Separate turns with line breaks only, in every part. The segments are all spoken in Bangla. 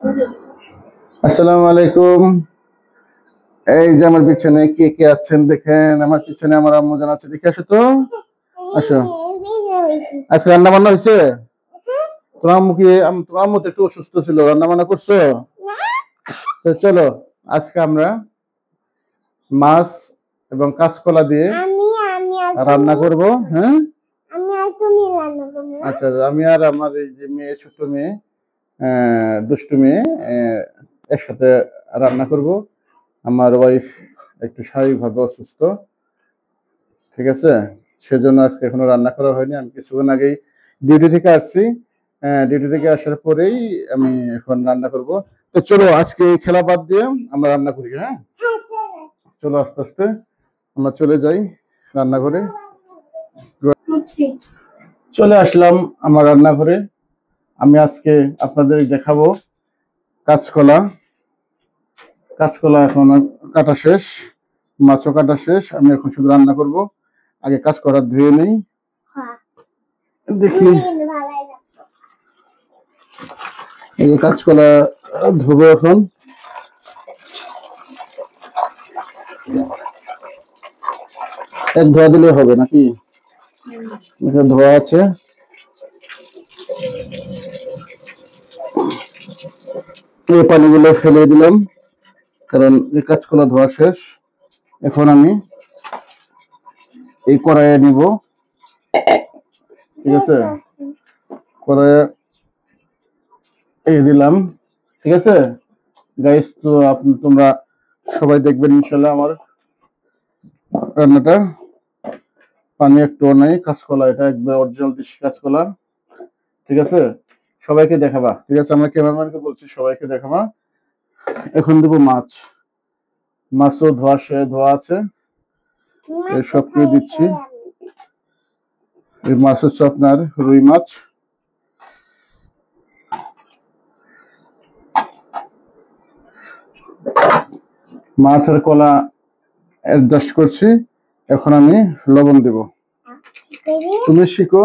আসসালামু আলাইকুম। এই যে আমার পিছনে কে কে আছেন দেখেন। আমার পিছনে আমার আম্মু জান আছে, দেখে আসো তো। আসো। আজকে রান্না বান্না হয়েছে? তোমার আম্মু কি তোমার আম্মু তো একটু অসুস্থ ছিল, রান্না বান্না করছো? তো চলো, আজকে আমরা মাছ এবং কাঁচকলা দিয়ে রান্না করব। হ্যাঁ, আচ্ছা, আমি আর আমার এই যে মেয়ে, ছোট মেয়ে, দুষ্টু মেয়ে, একসাথে রান্না করব। আমার ওয়াইফ একটু শারীরিকভাবে অসুস্থ, ঠিক আছে, সেজন্য আজকে এখনো রান্না করা হয়নি। আমি কিছুক্ষণ আগেই ডিউটি থেকে আসছি। ডিউটি থেকে আসার পরেই আমি এখন রান্না করব। তো চলো, আজকে এই খেলা বাদ দিয়ে আমরা রান্না করি। হ্যাঁ, চলো আস্তে আস্তে আমরা চলে যাই রান্নাঘরে। চলে আসলাম আমার রান্নাঘরে। আমি আজকে আপনাদের দেখাবো কাঁচকলা। কাঁচকলা এখন কাটা শেষ, মাছও কাটা শেষ। আমি এখন শুধু রান্না করব। আগে কাঁচকলা ধুয়ে নেই, দেখি। এই যে কাঁচকলা ধুবো এখন। এক ধোয়া দিলে হবে নাকি? এটা ধোয়া আছে। এই পানিগুলো ফেলে দিলাম, কারণ এই কাঁচকলা ধোয়া শেষ। এখন আমি এই কড়াইয়ে নিব, ঠিক আছে। কড়াইয়ে এই দিলাম, ঠিক আছে গাইস। তো তোমরা সবাই দেখবেন ইনশাল্লাহ আমার রান্নাটা। পানি একটুও নাই, কাঁচকলা এটা একবার অরিজিনাল দেশি কাঁচকলা, ঠিক আছে। সবাইকে দেখাবা, ঠিক আছে, আমরা ক্যামেরাম্যানকে বলছি সবাইকে দেখাবা। এখন দেবো মাছ। মাছও ধোয়া আছে, সব কিছু দিচ্ছি। এই মাছ হচ্ছে আপনার রুই মাছ। মাছ আর কলা অ্যাডজাস্ট করছি। এখন আমি লবণ দেব। তুমি শিখো।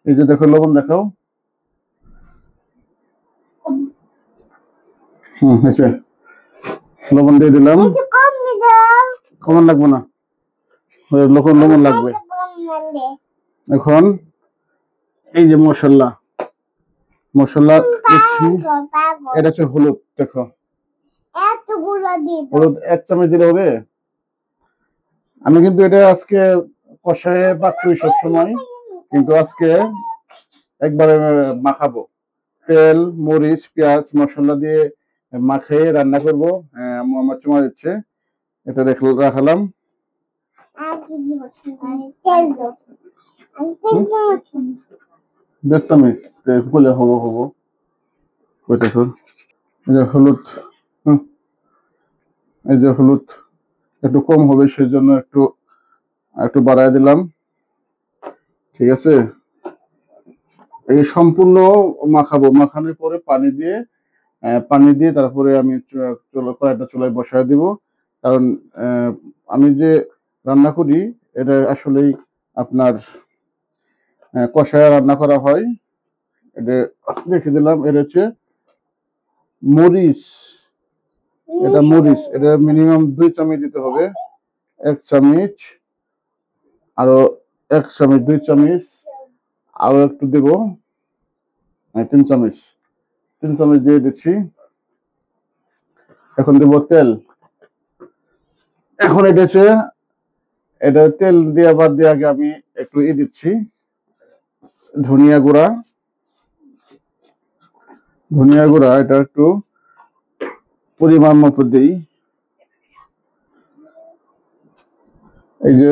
এই যে দেখো, লবণ দেখাও। হয়েছে, লবণ দিয়ে দিলাম। কমন লাগবে না, লবণ লাগবে। এখন এই যে মশলা দিচ্ছি। এটা হচ্ছে হলুদ, দেখো হলুদ 1 চামচ দিলে হবে। আমি কিন্তু এটা আজকে কষায় পাত্রই সবসময়, কিন্তু আজকে একবারে মাখাবো। তেল, মরিচ, পেঁয়াজ, মশলা দিয়ে মাখিয়ে রান্না করবো। আম্মু আমার চুমা দিচ্ছে, এটা রাখালাম। 1.5 চামচ খুলে হবো ওইটা। এই যে হলুদ, এই যে হলুদ একটু কম হবে, সেজন্য একটু একটু বাড়ায় দিলাম, ঠিক আছে। এই সম্পূর্ণ মাখাবো, মাখানোর পরে পানি দিয়ে তারপরে আমি কড়াইটা চুলায় বসায় দিব। কারণ আমি যে রান্না করি এটা আসলেই আপনার কষায় রান্না করা হয়। এটা রেখে দিলাম। এটা হচ্ছে মরিচ, এটা মিনিমাম 2 চামচ দিতে হবে। 1 চামচ, আরো 1 চামচ, 2 চামচ, আরো একটু দেব, 3 চামচ। 3 চামচ দিয়ে দিচ্ছি। এখন দেব তেল। এখন এটা তেল দিয়ে বাদ দিয়ে আগে আমি একটু দিচ্ছি ধনিয়া গুঁড়া। এটা একটু পরিমাণ মতো দিই। এই যে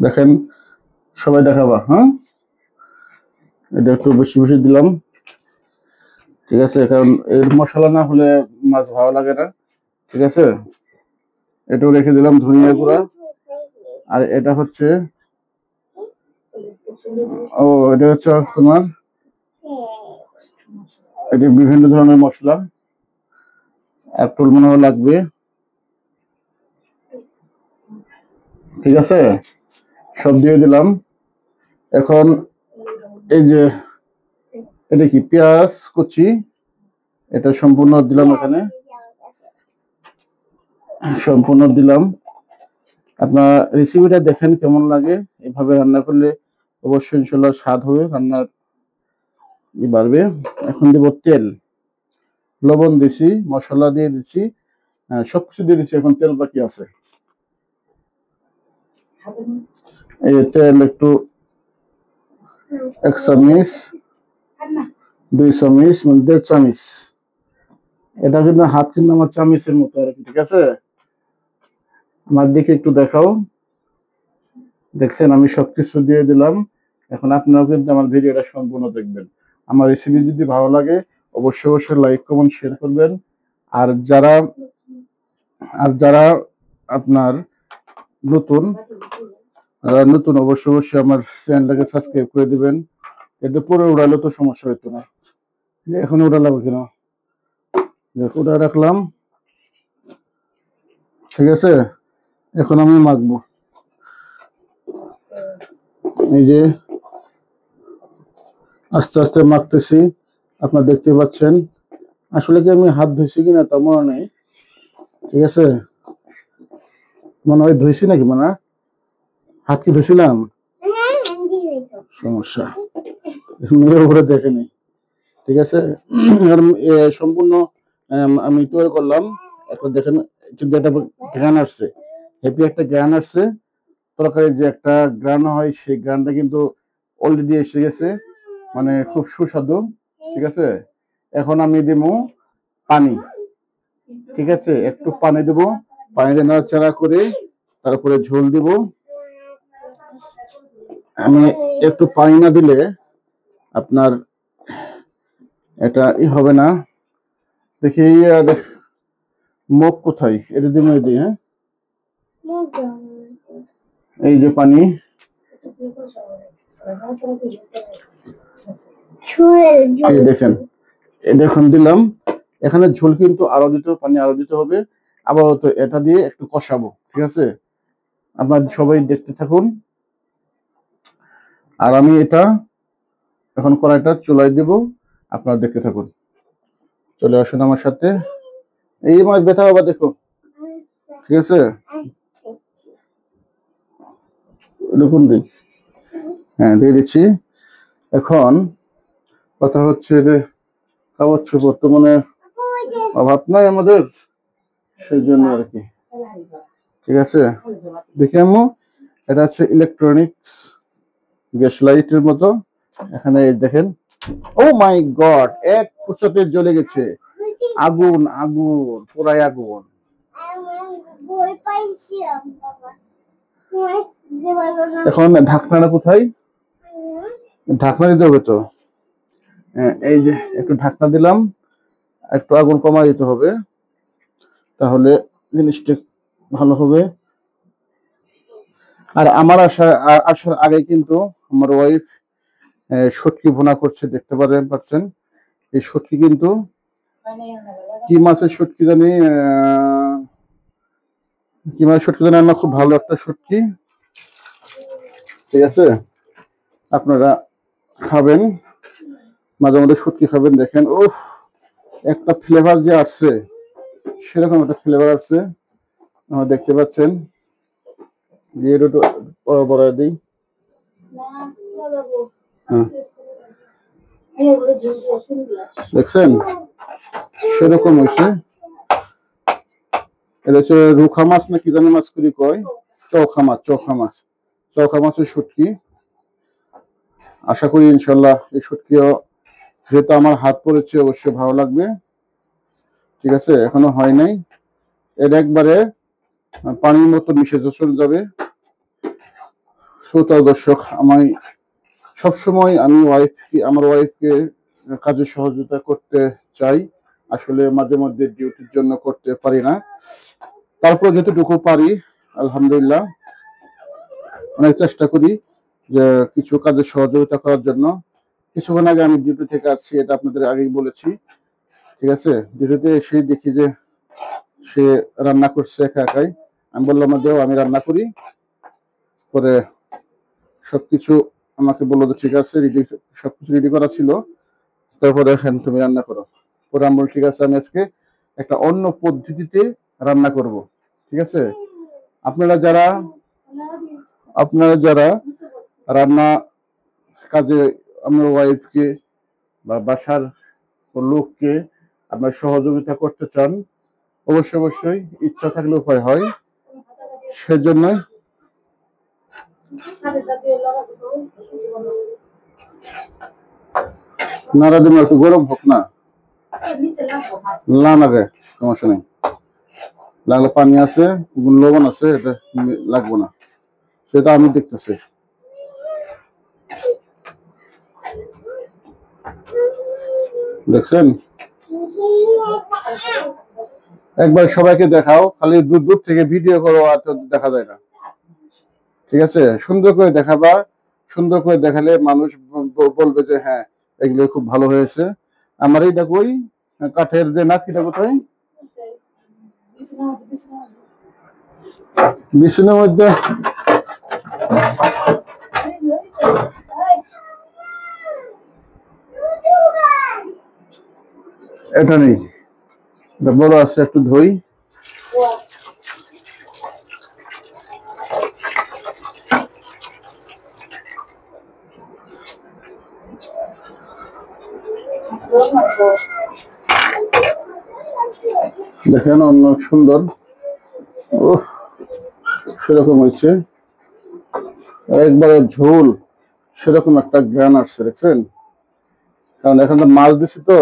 দেখেন, সবাই দেখাবা। হ্যাঁ, এটা একটু বেশি বেশি দিলাম, ঠিক আছে, কারণ এর মশলা না হলে মাছ ভালো লাগে না, ঠিক আছে। এটাও রেখে দিলাম ধনিয়া গুঁড়া। আর এটা হচ্ছে তোমার এটি বিভিন্ন ধরনের মশলা, একটু মনে হয় লাগবে, ঠিক আছে। সব দিয়ে দিলাম। এখন এই যে এটা কি পেঁয়াজ কুচি, এটা সম্পূর্ণ দিলাম এখানে, সম্পূর্ণ দিলাম। আপনার রেসিপিটা দেখেন কেমন লাগে, এভাবে রান্না করলে অবশ্যই ইনশাল্লাহ স্বাদ হবে, রান্নার বাড়বে। এখন দেব তেল, লবণ দিছি, মশলা দিয়ে দিচ্ছি, সবকিছু দিয়ে দিচ্ছি, এখন তেল বাকি আছে। এই তেল একটু 1 চামচ, 2 চামচ, মানে 1.5 চামচ। এটা কিন্তু হাত চিহ্ন আমার চামচের মতো আর কি, ঠিক আছে? আমার দিকে একটু দেখাও, দেখছেন আমি সবকিছু দিয়ে দিলাম। এখন আপনারাও কিন্তু আমার ভিডিওটা সম্পূর্ণ দেখবেন। আমার রেসিপি যদি ভালো লাগে অবশ্যই অবশ্যই লাইক কমেন্ট শেয়ার করবেন। আর যারা আপনার নতুন নতুন অবশ্যই অবশ্যই আমার চ্যানেলটাকে সাবস্ক্রাইব করে দিবেন। এটা পরে উড়ালে তো সমস্যা হতো না, এখন উড়ালাম কেন, উড়া রাখলাম, ঠিক আছে? এখন আমি মাখবো, এই যে আস্তে আস্তে মাখতেছি, আপনারা দেখতে পাচ্ছেন। আসলে কি আমি হাত ধুইছি কিনা তা মনে নেই, ঠিক আছে? মনে হয় ধুইছি নাকি, মানে হাত কি ধুইছিলাম, সমস্যা মেয়ের উপরে দেখেনি, ঠিক আছে? সম্পূর্ণ আমি তৈরি করলাম। এখন দেখেন কিন্তু একটা ঘ্রাণ আসছে, হেপি একটা ঘ্রাণ আসছে, তরকারির যে একটা ঘ্রাণ হয় সেই ঘ্রাণটা কিন্তু অলরেডি এসে গেছে, মানে খুব সুস্বাদু, ঠিক আছে? এখন আমি দেবো পানি, ঠিক আছে? একটু পানি দেবো, পানি দিয়ে নাড়াচাড়া করে তারপরে ঝোল দিব। আমি একটু পানি না দিলে আপনার এটা হবে না। দেখি আর মুখ কোথায়, এটা দিয়ে মেরে দিই, হ্যাঁ, এই যে পানি, এই দেখেন, দেখুন দিলাম। এখানে ঝোল কিন্তু আরো দিতে হবে, পানি আরো দিতে হবে। আপাতত এটা দিয়ে একটু কষাবো, ঠিক আছে? আপনার সবাই দেখতে থাকুন। আর আমি এটা এখন কড়াইটা চুলায় দেব, আপনারা দেখতে থাকুন। চলে আসুন আমার সাথে। এই মাছ ব্যথা বাবা, দেখো, ঠিক আছে? দেখুন দিই, হ্যাঁ দিয়ে দিচ্ছি। এখন কথা হচ্ছে যে খাওয়াচ্ছ, বর্তমানে অভাব নাই আমাদের, সেই জন্য আর কি, ঠিক আছে? দেখি আম্মু, এটা হচ্ছে ইলেকট্রনিক্স গ্যাস লাইটের মতো। এখানে দেখেন, ও মাই গড, এক ফুচতে জ্বলে গেছে, আগুন আগুন, পুরাই আগুন। এখন ঢাকনাটা কোথায়, ঢাকনা দিতে হবে তো, এই যে একটু ঢাকনা দিলাম, একটু আগুন কমাই দিতে হবে, তাহলে জিনিসটা ভালো হবে। আর আমার আসার আগে কিন্তু আমার ওয়াইফ শুটকি ভুনা করছে, দেখতে পাচ্ছেন। এই শুটকি কিন্তু কি মাছের শুটকি জানি, কি মাছের শুটকি জানি, আমার খুব ভালো একটা শুটকি, ঠিক আছে? আপনারা খাবেন, মাঝে মধ্যে শুটকি খাবেন, দেখেন ও একটা ফ্লেভার যে আসছে, সেরকম একটা ফ্লেভার আসছে, আমার দেখতে পাচ্ছেন। দিয়ে একটু বড় দিই, দেখছেন সেরকম হয়েছে। এটা হচ্ছে রুখা মাছ না কি জানি মাছ করি কয়, চৌখা মাছ, চৌখা মাছের শুটকি। আশা করি ইনশাল্লাহ এই শুটকিও, যেহেতু আমার হাত পড়েছে, অবশ্যই ভালো লাগবে, ঠিক আছে? এখনো হয় নাই, এর একবারে পানির মতো মিশে চলে যাবে। শ্রোতা দর্শক, আমি সবসময় আমার ওয়াইফকে কাজে সহযোগিতা করতে চাই, আসলে মাঝে মধ্যে ডিউটির জন্য করতে পারি না, তারপর যতটুকু পারি আলহামদুলিল্লাহ অনেক চেষ্টা করি যে কিছু কাজে সহযোগিতা করার জন্য। কিছুক্ষণ আগে আমি ডিউটি থেকে আসছি, এটা আপনাদের আগেই বলেছি, ঠিক আছে? ডিউটিতে এসে দেখি যে সে রান্না করছে একা একাই, আমি বললাম দেও আমি রান্না করি, পরে সবকিছু আমাকে বললো যে ঠিক আছে, সবকিছু রেডি করা ছিল, তারপরে এখন তুমি রান্না করো। পরে আমি বলি ঠিক আছে, আমি আজকে একটা অন্য পদ্ধতিতে রান্না করব। ঠিক আছে, আপনারা যারা আপনারা যারা রান্না কাজে আপনার ওয়াইফকে বা বাসার লোককে আপনার সহযোগিতা করতে চান, অবশ্যই অবশ্যই ইচ্ছা থাকলে উপায় হয়। সেজন্য নাড়া দিন, একটু গরম হোক না, না লাগে সমস্যা নেই। লাগলে পানি আছে, লবণ আছে, এটা লাগবে না, সেটা আমি দেখতেছি। দেখছেন, একবার সবাইকে দেখাও, খালি দূর দূর থেকে ভিডিও করো আর তো দেখা যায় না। ঠিক আছে, সুন্দর করে দেখাবা, সুন্দর করে দেখালে মানুষ বলবে যে হ্যাঁ এগুলো খুব ভালো হয়েছে। আমার এইটা কই, কাঠের যে নাকিটা কোথায়, বিছানার মধ্যে এটা নেই, এটা বড় আছে, একটু ধুই। দেখেন অনেক সুন্দর, সেরকম হয়েছে, একবারে ঝোল, সেরকম একটা গ্রান আসছে, দেখছেন। কারণ এখন তো মাছ দিছি, তো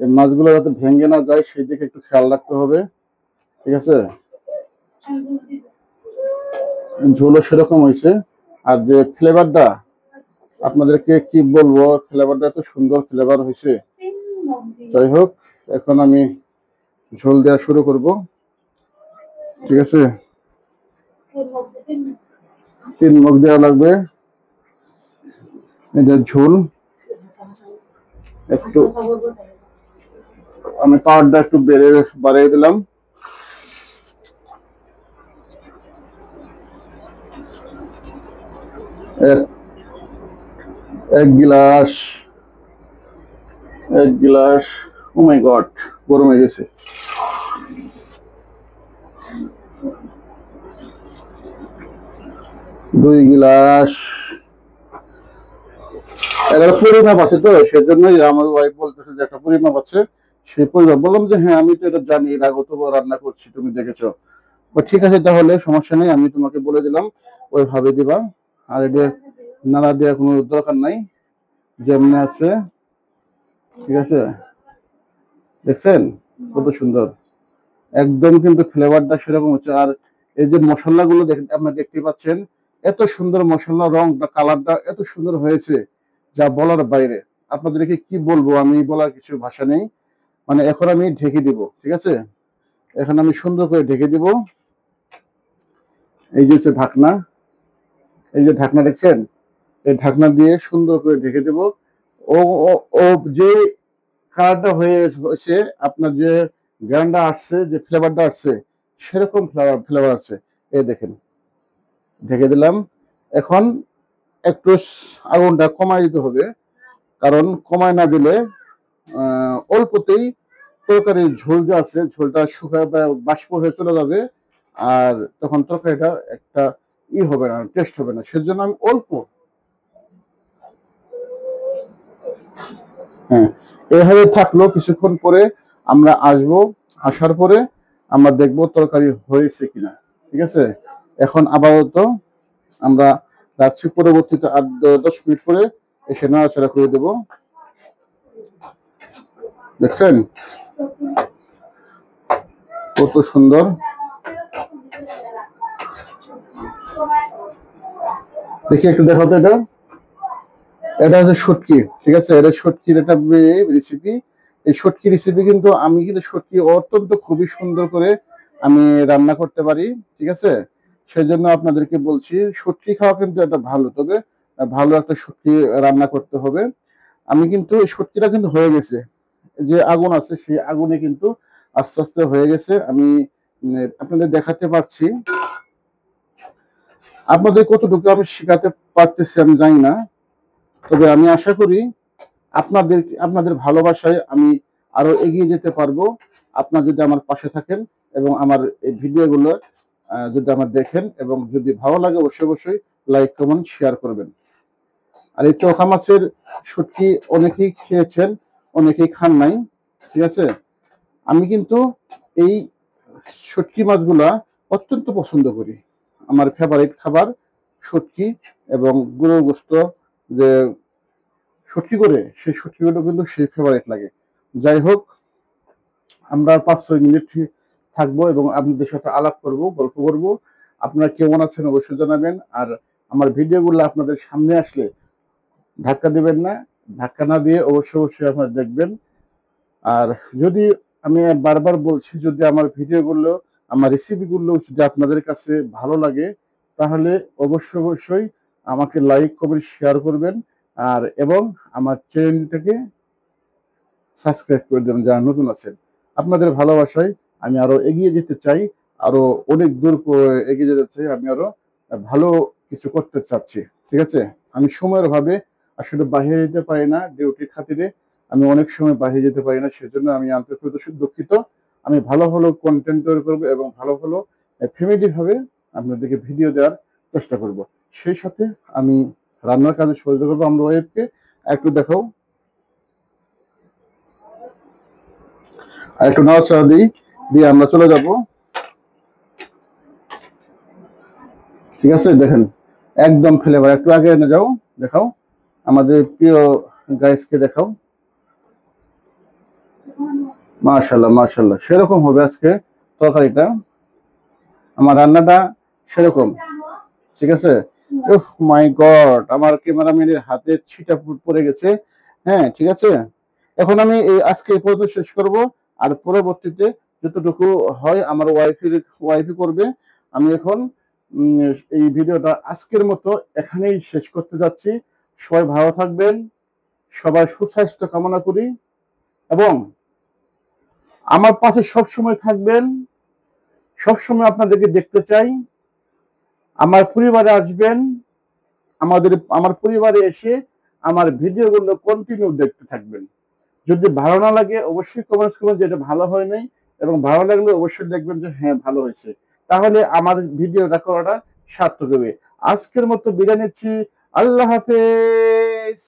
এই মাছগুলো যাতে ভেঙে না যায় সেই দিকে একটু খেয়াল রাখতে হবে। ঠিক আছে, ঝোলও সেরকম হয়েছে। আর যে ফ্লেভারটা, আপনাদেরকে কি বলবো, ফ্লেভারটা এত সুন্দর ফ্লেভার হয়েছে। যাই হোক, এখন আমি ঝোল দেওয়া শুরু করব। ঠিক আছে, 3 মগ দেওয়া লাগবে এটা ঝোল। একটু আমি পাওয়ারটা একটু বাড়িয়ে দিলাম। এক গিলাস, ও মাই গড, গরম হয়ে গেছে। 2 গিলাস, একটা পরিমাপ আছে, তো সেজন্যই আমার ওয়াইফ বলতেছে যে একটা পরিমাপ আছে, সেই পরিমাপ। বললাম যে হ্যাঁ আমি তো এটা জানি, এর আগে তো রান্না করছি, তুমি দেখেছো। ঠিক আছে, তাহলে সমস্যা নেই, আমি তোমাকে বলে দিলাম, ওইভাবে দিবা। আর এটা নাড়া দেওয়ার কোনো দরকার নাই, যেমনি আছে। ঠিক আছে, দেখছেন কত সুন্দর, একদম কিন্তু ফ্লেভারটা সেরকম হচ্ছে। আর এই যে মশলাগুলো আপনারা দেখতে পাচ্ছেন, এত সুন্দর মশলা, রংটা, কালারটা এত সুন্দর হয়েছে, যা বলার বাইরে। আপনাদেরকে কি বলবো, আমি বলার কিছু ভাষা নেই। মানে এখন আমি ঢেকে দিব। ঠিক আছে, এখন আমি সুন্দর করে ঢেকে দিব। এই যে হচ্ছে ঢাকনা, এই যে ঢাকনা দেখছেন, এই ঢাকনা দিয়ে সুন্দর করে ঢেকে দেব। ও ও ও যে কালারটা হয়েছে, আপনার যে গ্রানটা আসছে, যে ফ্লেভারটা আসছে, সেরকম ফ্লেভার আসছে। এই দেখেন, ঢেকে দিলাম। এখন একটু আগুনটা কমাই দিতে হবে, কারণ কমায় না দিলে অল্পতেই তরকারির ঝোল যে আছে, ঝোলটা শুকায় বা বাষ্প হয়ে চলে যাবে, আর তখন তরকারিটা একটা হবে না, টেস্ট হবে না। সেজন্য আমি অল্প, হ্যাঁ, এভাবে থাকলো। কিছুক্ষণ পরে আমরা আসবো, আসার পরে আমরা দেখবো তরকারি হয়েছে কিনা। ঠিক আছে, এখন আপাতত আমরা রাখছি, পরবর্তীতে 8-10 মিনিট পরে এসে নাড়াচাড়া করে দেবো। দেখছেন কত সুন্দর, দেখি একটু দেখো তো। এটা হচ্ছে শুটকি। ঠিক আছে, এটা শুটকির একটা রেসিপি। এই শুটকি রেসিপি কিন্তু আমি কিন্তু শুটকি অত্যন্ত খুবই সুন্দর করে আমি রান্না করতে পারি। ঠিক আছে, সেই জন্য আপনাদেরকে বলছি, শুটকি খাওয়া কিন্তু একটা ভালো, তবে ভালো একটা শুটকি রান্না করতে হবে। আমি কিন্তু এই শুটকিটা কিন্তু হয়ে গেছে, যে আগুন আছে সেই আগুনে কিন্তু আস্তে আস্তে হয়ে গেছে। আমি আপনাদের দেখাতে পারছি, আপনাদের কতটুকু আমি শেখাতে পারতেছি আমি জানি না, তবে আমি আশা করি আপনাদের ভালোবাসায় আমি আরো এগিয়ে যেতে পারবো, আপনারা যদি আমার পাশে থাকেন এবং আমার এই ভিডিওগুলো যদি আমার দেখেন এবং যদি ভালো লাগে অবশ্যই লাইক কমেন্ট শেয়ার করবেন। আর এই চোখা মাছের শুটকি অনেকেই খেয়েছেন, অনেকেই খান নাই, ঠিক আছে। আমি কিন্তু এই শুটকি মাছগুলা অত্যন্ত পছন্দ করি। আমার ফেভারিট খাবার শুটকি এবং গরুর গোস্ত যে শুটকি করে সেই শুটকিগুলো কিন্তু সেই ফেভারিট লাগে। যাই হোক, আমরা 5-6 মিনিট থাকবো এবং আপনাদের সাথে আলাপ করব, গল্প করব। আপনারা কেমন আছেন অবশ্যই জানাবেন। আর আমার ভিডিওগুলো আপনাদের সামনে আসলে ধাক্কা দিবেন না, ধাক্কা না দিয়ে অবশ্যই আপনারা দেখবেন। আর যদি আমি বারবার বলছি, যদি আমার ভিডিওগুলো, আমার রেসিপিগুলো যদি আপনাদের কাছে ভালো লাগে, তাহলে অবশ্যই আমাকে লাইক কমেন্ট শেয়ার করবেন। আর এবং আমার চ্যানেলটাকে সাবস্ক্রাইব করে দেবেন যারা নতুন আছেন। আপনাদের ভালোবাসায় আমি আরো এগিয়ে যেতে চাই, আরো অনেক দূর এগিয়ে যেতে চাই, আমি আরো ভালো কিছু করতে চাচ্ছি, ঠিক আছে। আমি সময়ের অভাবে আসলে বাহিরে যেতে পারি না, ডিউটির খাতিরে আমি অনেক সময় বাহিরে যেতে পারি না, সেজন্য আমি আন্তরিক দুঃখিত। আমি ভালো ভালো কন্টেন্ট তৈরি করবো এবং ভালো ভালো ফ্যামিলি ভাবে আপনাদেরকে ভিডিও দেওয়ার চেষ্টা করব। সেই সাথে আমি রান্নার কাজে সহযোগিতা করবো। আমরা ওয়েবকে একটু দেখাও, আর একটু নাড়াচাড়া দিই, দিয়ে আমরা চলে যাব, ঠিক আছে। দেখেন একদম ফ্লেভার, একটু আগে এনে যাও, দেখাও আমাদের প্রিয় গাইসকে দেখাও। মাশাল্লাহ মাশাল্লাহ, সেরকম হবে আজকে তরকারিটা, আমার রান্নাটা সেরকম, ঠিক আছে। উফ মাই গড, আমার ক্যামেরাম্যানের হাতে ছিটা পড়ে গেছে। হ্যাঁ ঠিক আছে, এখন আমি এই আজকে এই পর্যন্ত শেষ করব। আর পরবর্তীতে যতটুকু হয় আমার ওয়াইফই করবে। আমি এখন এই ভিডিওটা আজকের মতো এখানেই শেষ করতে যাচ্ছি। সবাই ভালো থাকবেন, সবাই সুস্বাস্থ্য কামনা করি এবং আমার পাশে সবসময় থাকবেন। সবসময় আপনাদেরকে দেখতে চাই, আমার পরিবারে আসবেন, আমার পরিবারে এসে আমার ভিডিওগুলো কন্টিনিউ দেখতে থাকবেন। যদি ভালো না লাগে অবশ্যই কমেন্টস করবেন যে এটা ভালো হয় নাই, এবং ভালো লাগলে অবশ্যই দেখবেন যে হ্যাঁ ভালো হয়েছে, তাহলে আমার ভিডিওটা করাটা সার্থক হবে। আজকের মতো বিদায় নিচ্ছি, আল্লাহ হাফেজ।